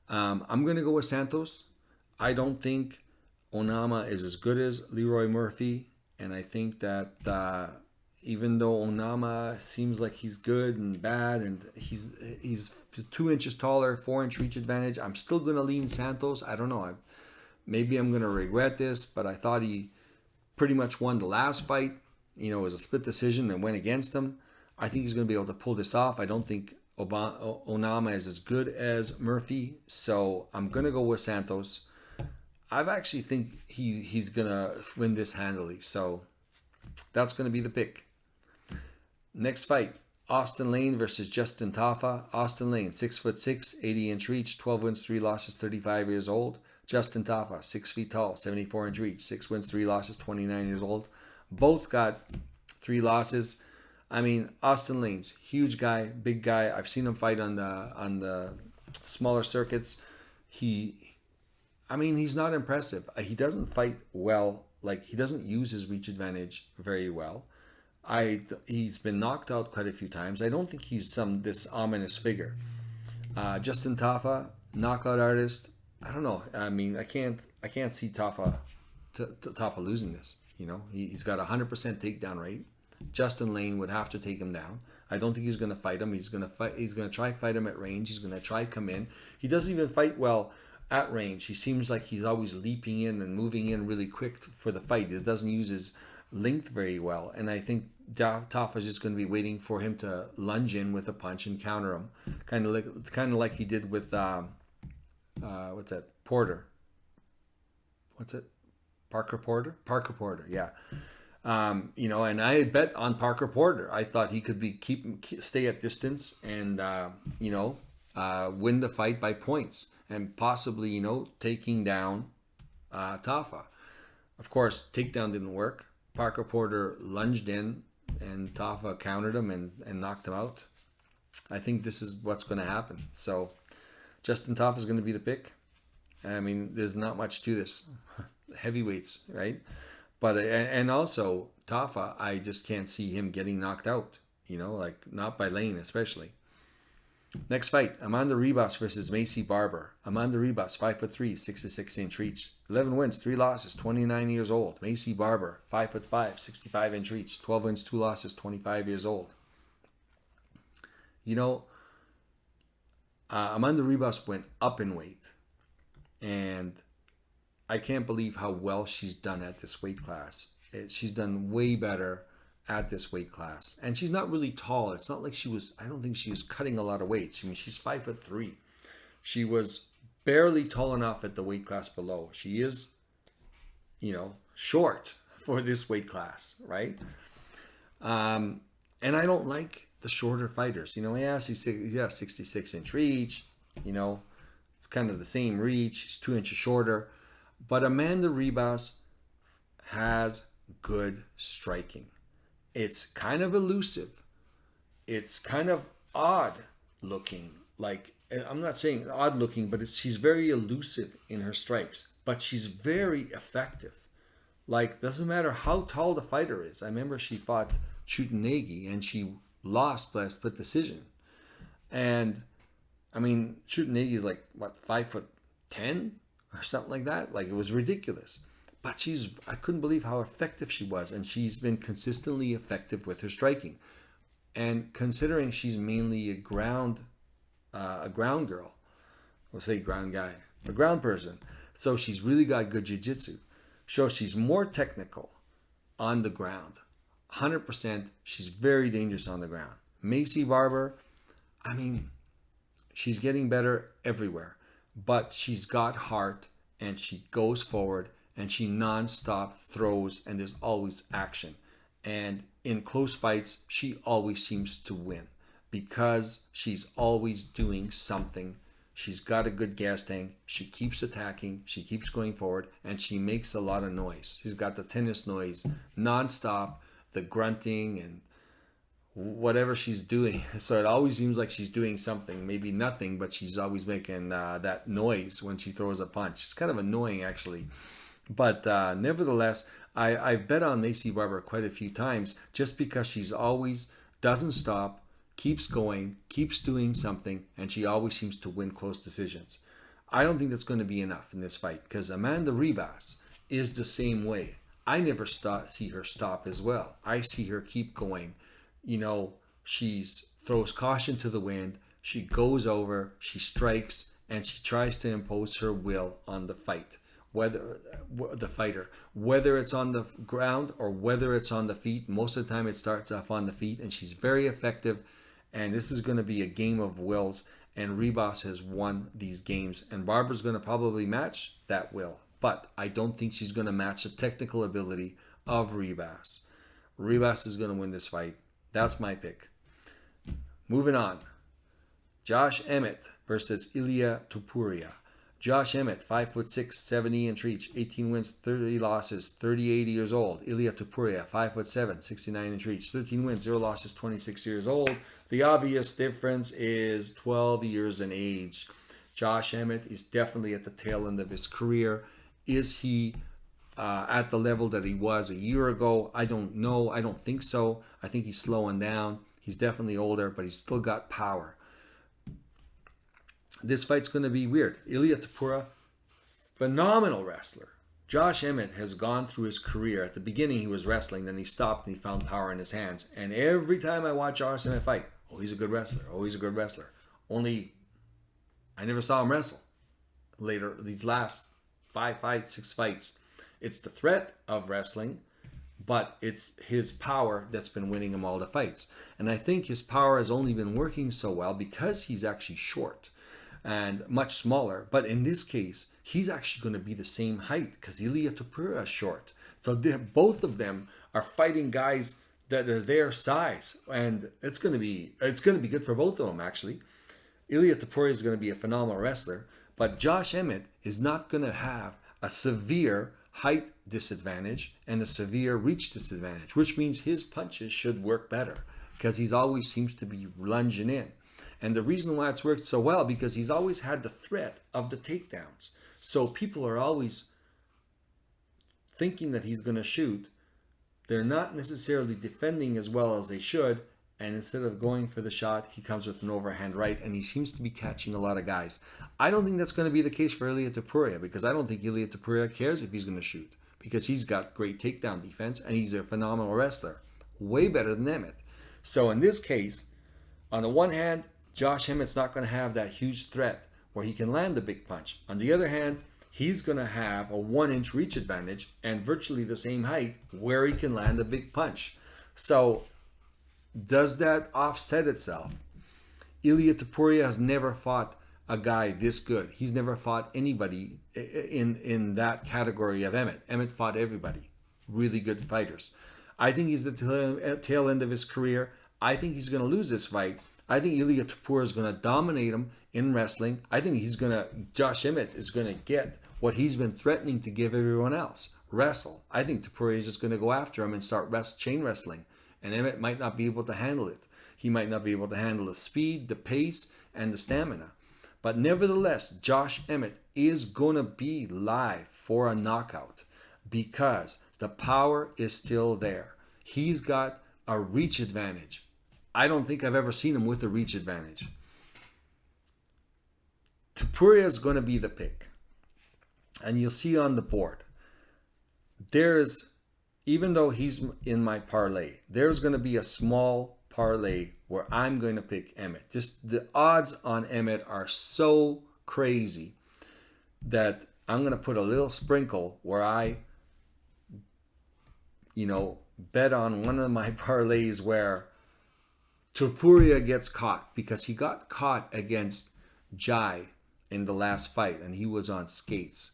I'm going to go with Santos. I don't think Onama is as good as Leroy Murphy, and I think that even though Onama seems like he's good and bad, and he's 2 inches taller, 4-inch reach advantage, I'm still going to lean Santos. I don't know. Maybe I'm going to regret this, but I thought he pretty much won the last fight. It was a split decision and went against him. I think he's going to be able to pull this off. I don't think Onama is as good as Murphy, so I'm going to go with Santos. I actually think he's going to win this handily, so that's going to be the pick. Next fight, Austin Lane versus Justin Tafa. Austin Lane, 6'6", 80-inch reach, 12 wins, 3 losses, 35 years old. Justin Tafa, 6 feet tall, 74-inch reach, 6 wins, 3 losses, 29 years old. Both got 3 losses. I mean, Austin Lane's huge guy, big guy. I've seen him fight on the smaller circuits. I mean, he's not impressive. He doesn't fight well. Like, he doesn't use his reach advantage very well. He's been knocked out quite a few times. I don't think he's this ominous figure. Justin Tafa, knockout artist. I don't know. I mean, I can't see Tafa losing this. You know, he's got 100% takedown rate. Justin Lane would have to take him down. I don't think he's going to fight him. He's going to try fight him at range. He's going to try come in. He doesn't even fight well at range. He seems like he's always leaping in and moving in really quick for the fight. He doesn't use his length very well. And I think Tafa is just going to be waiting for him to lunge in with a punch and counter him, kind of like he did with what's that, Porter? What's it? Parker Porter, yeah. You know, and I bet on Parker Porter. I thought he could stay at distance and you know, win the fight by points and possibly, you know, taking down Tafa. Of course, takedown didn't work. Parker Porter lunged in and Tafa countered him and knocked him out. I think this is what's going to happen. So Justin Tafa is going to be the pick. I mean, there's not much to this. Heavyweights, right? But and also Tafa, I just can't see him getting knocked out. You know, like not by Lane especially. Next fight, Amanda Ribas versus Macy Barber. Amanda Ribas, 5'3", 66-inch reach, 11 wins, 3 losses, 29 years old. Macy Barber, 5'5", 65-inch reach, 12 wins, 2 losses, 25 years old. You know, Amanda Ribas went up in weight, and I can't believe how well she's done at this weight class. She's done way better at this weight class. And she's not really tall. It's not like I don't think she was cutting a lot of weight. I mean, she's 5'3". She was barely tall enough at the weight class below. She is, you know, short for this weight class, right? And I don't like the shorter fighters. You know, she's 66-inch reach. You know, it's kind of the same reach. She's 2 inches shorter. But Amanda Ribas has good striking. It's kind of elusive. It's kind of odd looking. Like, I'm not saying odd looking, but she's very elusive in her strikes. But she's very effective. Like, doesn't matter how tall the fighter is. I remember she fought Chutanegi and she lost by a split decision. And, I mean, Chutanegi is like, what, 5'10"? Or something like that. Like, it was ridiculous. But I couldn't believe how effective she was. And she's been consistently effective with her striking. And considering she's mainly a ground girl, we'll say ground guy, a ground person. So she's really got good jiu-jitsu. So she's more technical on the ground. 100%, she's very dangerous on the ground. Macy Barber, I mean, she's getting better everywhere. But she's got heart, and she goes forward, and she nonstop throws, and there's always action. And in close fights, she always seems to win because she's always doing something. She's got a good gas tank. She keeps attacking. She keeps going forward, and she makes a lot of noise. She's got the tennis noise nonstop, the grunting and whatever she's doing. So it always seems like she's doing something, maybe nothing, but she's always making that noise when she throws a punch. It's kind of annoying, actually. But nevertheless, I've bet on Macy Barber quite a few times just because she's always doesn't stop, keeps going, keeps doing something, and she always seems to win close decisions. I don't think that's going to be enough in this fight because Amanda Ribas is the same way. I never see her stop as well. I see her keep going. You know, she throws caution to the wind. She goes over, she strikes, and she tries to impose her will on the fighter, whether it's on the ground or whether it's on the feet. Most of the time it starts off on the feet, and she's very effective. And this is going to be a game of wills, and Ribas has won these games. And Barber's going to probably match that will, but I don't think she's going to match the technical ability of Ribas. Ribas is going to win this fight. That's my pick. Moving on. Josh Emmett versus Ilia Topuria. Josh Emmett, 5'6", 70-inch reach, 18 wins, 30 losses, 38 years old. Ilia Topuria, 5'7", 69-inch reach, 13 wins, 0 losses, 26 years old. The obvious difference is 12 years in age. Josh Emmett is definitely at the tail end of his career. Is he at the level that he was a year ago? I don't know. I don't think so. I think he's slowing down. He's definitely older, but he's still got power. This fight's going to be weird. Ilia Topuria, phenomenal wrestler. Josh Emmett has gone through his career. At the beginning, he was wrestling. Then he stopped and he found power in his hands. And every time I watch Josh Emmett fight, oh, he's a good wrestler. Oh, he's a good wrestler. Only I never saw him wrestle. Later, these last 5 fights, 6 fights, it's the threat of wrestling, but it's his power that's been winning him all the fights. And I think his power has only been working so well because he's actually short and much smaller. But in this case, he's actually going to be the same height because Ilia Topuria is short. So both of them are fighting guys that are their size, and it's going to be good for both of them actually. Ilia Topuria is going to be a phenomenal wrestler, but Josh Emmett is not going to have a severe height disadvantage and a severe reach disadvantage, which means his punches should work better because he's always seems to be lunging in. And the reason why it's worked so well, because he's always had the threat of the takedowns. So people are always thinking that he's going to shoot. They're not necessarily defending as well as they should. And instead of going for the shot, he comes with an overhand right, and he seems to be catching a lot of guys. I don't think that's going to be the case for Ilia Topuria, because I don't think Ilia Topuria cares if he's going to shoot, because he's got great takedown defense, and he's a phenomenal wrestler. Way better than Emmett. So in this case, on the one hand, Josh Emmett's not going to have that huge threat where he can land the big punch. On the other hand, he's going to have a 1-inch reach advantage and virtually the same height where he can land a big punch. So does that offset itself? Ilia Topuria has never fought a guy this good. He's never fought anybody in that category of Emmett. Emmett fought everybody. Really good fighters. I think he's the tail end of his career. I think he's going to lose this fight. I think Ilia Topuria is going to dominate him in wrestling. I think Josh Emmett is going to get what he's been threatening to give everyone else. Wrestle. I think Topuria is just going to go after him and start chain wrestling. And Emmett might not be able to handle it. He might not be able to handle the speed, the pace, and the stamina. But nevertheless, Josh Emmett is going to be live for a knockout because the power is still there. He's got a reach advantage. I don't think I've ever seen him with a reach advantage. Topuria is going to be the pick. And you'll see on the board, even though he's in my parlay, there's going to be a small parlay where I'm going to pick Emmett. Just the odds on Emmett are so crazy that I'm going to put a little sprinkle where I, bet on one of my parlays where Topuria gets caught, because he got caught against Jai in the last fight and he was on skates.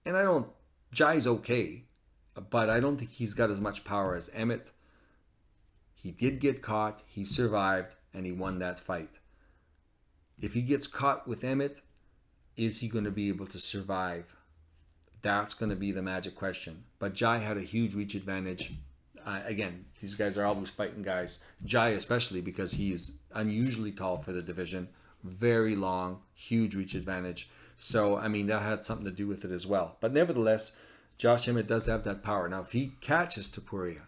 And Jai's okay, but I don't think he's got as much power as Emmett. He did get caught, he survived, and he won that fight. If he gets caught with Emmett, is he going to be able to survive? That's going to be the magic question. But Jai had a huge reach advantage. Again, these guys are always fighting guys. Jai especially, because he's unusually tall for the division. Very long, huge reach advantage. So, that had something to do with it as well. But nevertheless, Josh Emmett does have that power. Now, if he catches Topuria,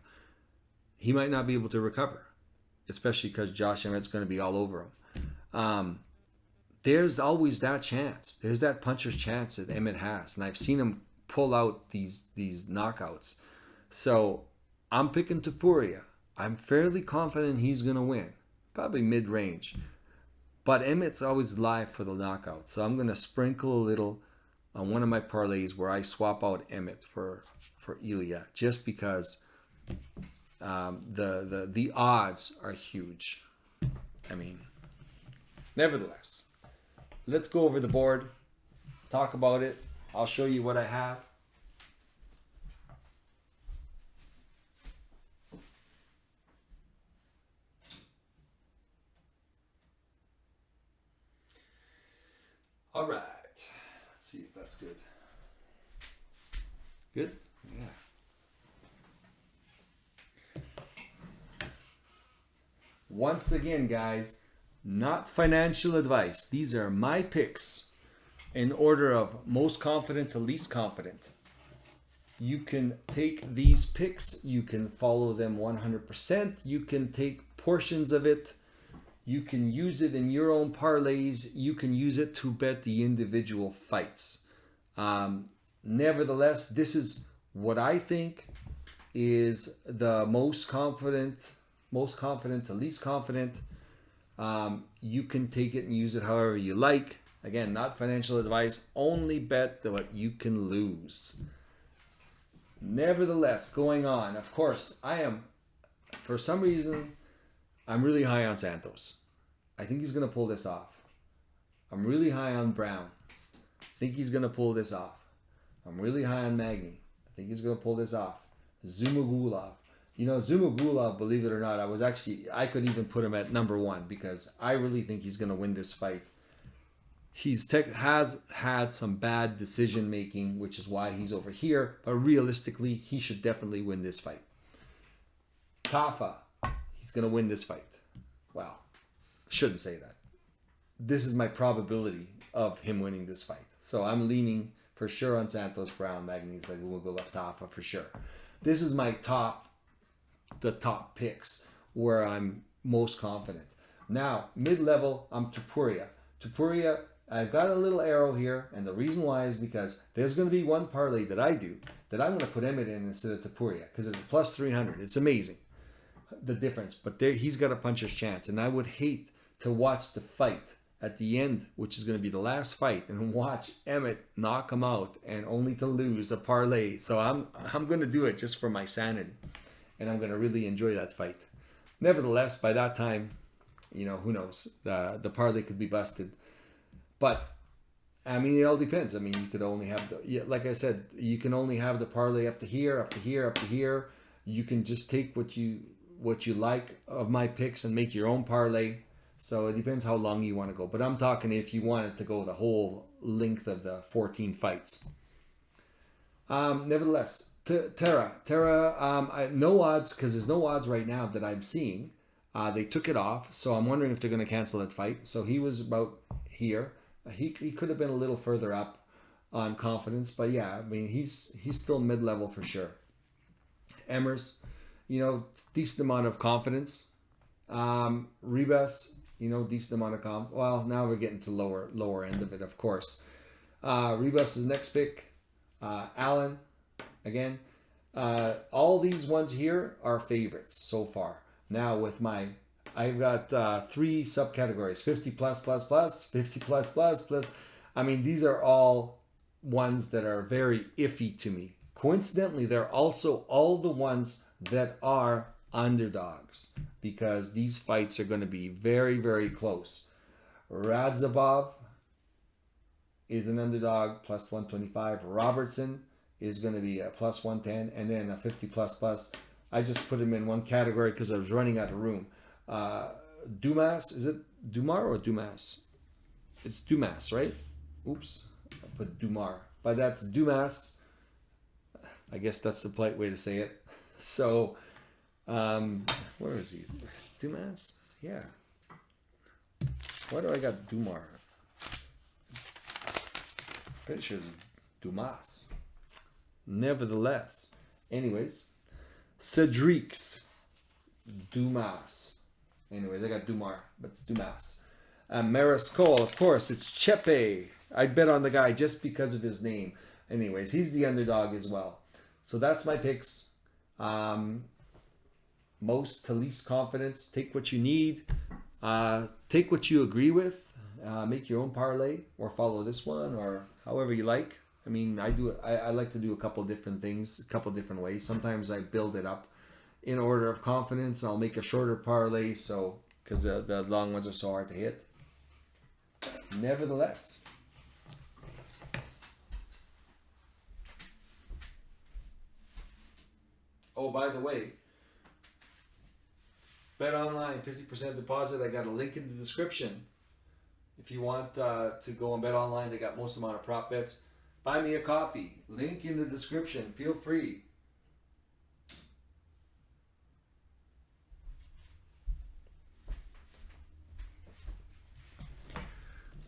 he might not be able to recover, especially because Josh Emmett's going to be all over him. There's always that chance. There's that puncher's chance that Emmett has. And I've seen him pull out these knockouts. So I'm picking Topuria. I'm fairly confident he's going to win. Probably mid-range. But Emmett's always live for the knockout. So I'm going to sprinkle a little on one of my parlays where I swap out Emmett for Ilia. Just because the odds are huge. Nevertheless, let's go over the board, talk about it. I'll show you what I have. All right. Let's see if that's good. Good? Yeah. Once again, guys, not financial advice. These are my picks in order of most confident to least confident. You can take these picks, you can follow them 100%, you can take portions of it, you can use it in your own parlays, you can use it to bet the individual fights. Nevertheless, this is what I think is the most confident to least confident. You can take it and use it however you like. Again, not financial advice, only bet what you can lose. Nevertheless, going on, of course, for some reason, I'm really high on Santos. I think he's going to pull this off. I'm really high on Brown. I think he's going to pull this off. I'm really high on Magny. I think he's going to pull this off. Zumagulov. Zumagulov, believe it or not, I could even put him at number 1 because I really think he's going to win this fight. Has had some bad decision making, which is why he's over here. But realistically, he should definitely win this fight. Tafa, he's going to win this fight. Well, shouldn't say that. This is my probability of him winning this fight. So I'm leaning for sure on Santos, Brown, Magny, Zlatan, Tafa for sure. This is my top picks where I'm most confident. Now, mid-level, I'm Topuria. Topuria, I've got a little arrow here, and the reason why is because there's going to be one parlay that I do that I'm going to put Emmett in instead of Topuria because it's a plus 300. It's amazing, the difference. But he's got a puncher's chance, and I would hate to watch the fight at the end, which is going to be the last fight, and watch Emmett knock him out and only to lose a parlay. So I'm going to do it just for my sanity, and I'm going to really enjoy that fight. Nevertheless, by that time, who knows? The parlay could be busted. But, it all depends. You could only have like I said, you can only have the parlay up to here, up to here, up to here. You can just take what you like of my picks and make your own parlay. So it depends how long you want to go. But I'm talking if you wanted to go the whole length of the 14 fights. Nevertheless, Terra, no odds, because there's no odds right now that I'm seeing. They took it off, so I'm wondering if they're going to cancel that fight. So he was about here. He could have been a little further up on confidence, but yeah, he's still mid-level for sure. Emmers, decent amount of confidence. Ribas, decent amount of confidence. Well, now we're getting to lower end of it, of course. Ribas is next pick. Allen, again. All these ones here are favorites so far. Now with I've got 3 subcategories: 50 plus, 50 plus. These are all ones that are very iffy to me. Coincidentally, they're also all the ones that are underdogs because these fights are going to be very, very close. Radzhabov is an underdog, plus 125. Robertson is going to be a plus 110, and then a 50 plus. I just put him in one category because I was running out of room. Dumas, is it Dumar or Dumas? It's Dumas, right? Oops, I put Dumar, but that's Dumas. I guess that's the polite way to say it. So, where is he? Dumas? Yeah. Why do I got Dumar? Pretty sure it's Dumas. Nevertheless, anyways, Cedrics, Dumas. Anyways, I got Dumar, but it's Dumas. Mariscal, of course, it's Chepe. I bet on the guy just because of his name. Anyways, he's the underdog as well. So that's my picks. Most to least confidence. Take what you need. Take what you agree with. Make your own parlay or follow this one or however you like. I like to do a couple different things, a couple different ways. Sometimes I build it up in order of confidence. I'll make a shorter parlay because the long ones are so hard to hit. Nevertheless, oh, by the way, Bet Online, 50% deposit. I got a link in the description. If you want to go on Bet Online, they got most amount of prop bets. Buy me a coffee. Link in the description. Feel free.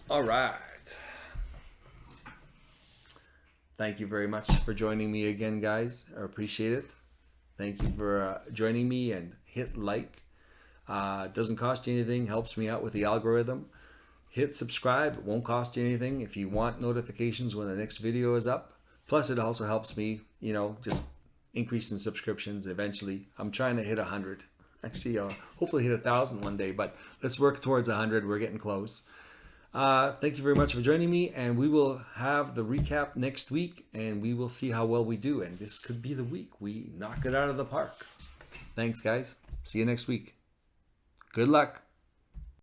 All right. Thank you very much for joining me again, guys. I appreciate it. Thank you for joining me, and hit like. It doesn't cost you anything, helps me out with the algorithm. Hit subscribe, it won't cost you anything if you want notifications when the next video is up. Plus, it also helps me, just increase in subscriptions eventually. I'm trying to hit 100. Actually, hopefully hit 1,000 one day, but let's work towards 100. We're getting close. Thank you very much for joining me, and we will have the recap next week, and we will see how well we do. And this could be the week we knock it out of the park. Thanks, guys. See you next week. Good luck.